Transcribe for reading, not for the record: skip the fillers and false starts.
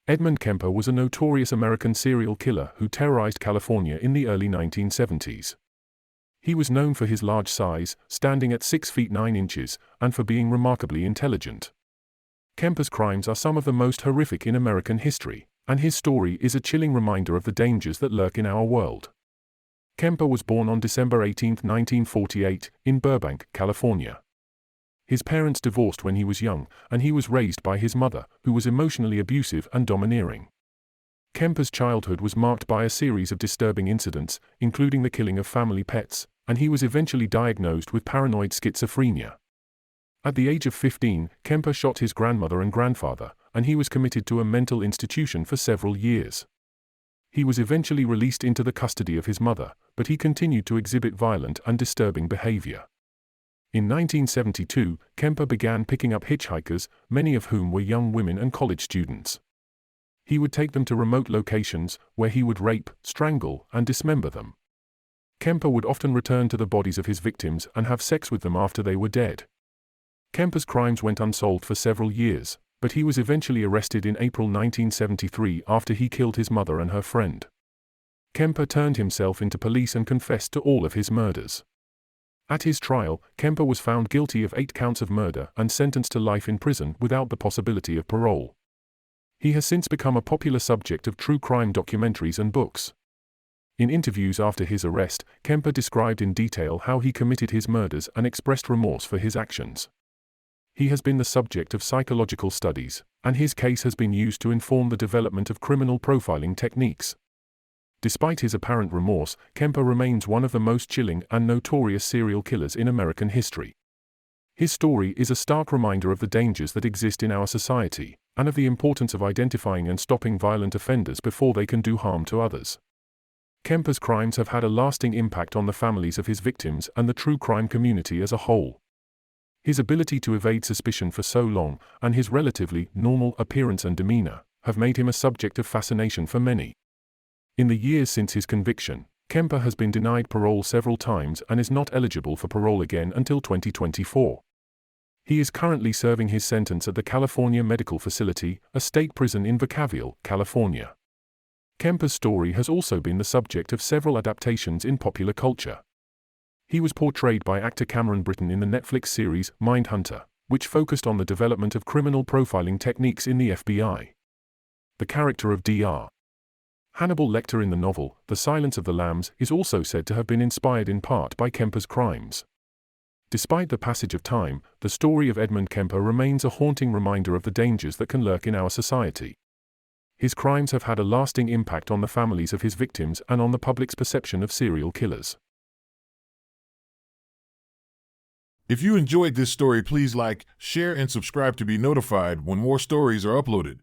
Edmund Kemper was a notorious American serial killer who terrorized California in the early 1970s. He was known for his large size, standing at 6 feet 9 inches, and for being remarkably intelligent. Kemper's crimes are some of the most horrific in American history, and his story is a chilling reminder of the dangers that lurk in our world. Kemper was born on December 18, 1948, in Burbank, California. His parents divorced when he was young, and he was raised by his mother, who was emotionally abusive and domineering. Kemper's childhood was marked by a series of disturbing incidents, including the killing of family pets, and he was eventually diagnosed with paranoid schizophrenia. At the age of 15, Kemper shot his grandmother and grandfather, and he was committed to a mental institution for several years. He was eventually released into the custody of his mother, but he continued to exhibit violent and disturbing behavior. In 1972, Kemper began picking up hitchhikers, many of whom were young women and college students. He would take them to remote locations, where he would rape, strangle, and dismember them. Kemper would often return to the bodies of his victims and have sex with them after they were dead. Kemper's crimes went unsolved for several years, but he was eventually arrested in April 1973 after he killed his mother and her friend. Kemper turned himself into police and confessed to all of his murders. At his trial, Kemper was found guilty of 8 counts of murder and sentenced to life in prison without the possibility of parole. He has since become a popular subject of true crime documentaries and books. In interviews after his arrest, Kemper described in detail how he committed his murders and expressed remorse for his actions. He has been the subject of psychological studies, and his case has been used to inform the development of criminal profiling techniques. Despite his apparent remorse, Kemper remains one of the most chilling and notorious serial killers in American history. His story is a stark reminder of the dangers that exist in our society, and of the importance of identifying and stopping violent offenders before they can do harm to others. Kemper's crimes have had a lasting impact on the families of his victims and the true crime community as a whole. His ability to evade suspicion for so long, and his relatively normal appearance and demeanor, have made him a subject of fascination for many. In the years since his conviction, Kemper has been denied parole several times and is not eligible for parole again until 2024. He is currently serving his sentence at the California Medical Facility, a state prison in Vacaville, California. Kemper's story has also been the subject of several adaptations in popular culture. He was portrayed by actor Cameron Britton in the Netflix series Mindhunter, which focused on the development of criminal profiling techniques in the FBI. The character of Dr. Hannibal Lecter in the novel The Silence of the Lambs is also said to have been inspired in part by Kemper's crimes. Despite the passage of time, the story of Edmund Kemper remains a haunting reminder of the dangers that can lurk in our society. His crimes have had a lasting impact on the families of his victims and on the public's perception of serial killers. If you enjoyed this story, please like, share, and subscribe to be notified when more stories are uploaded.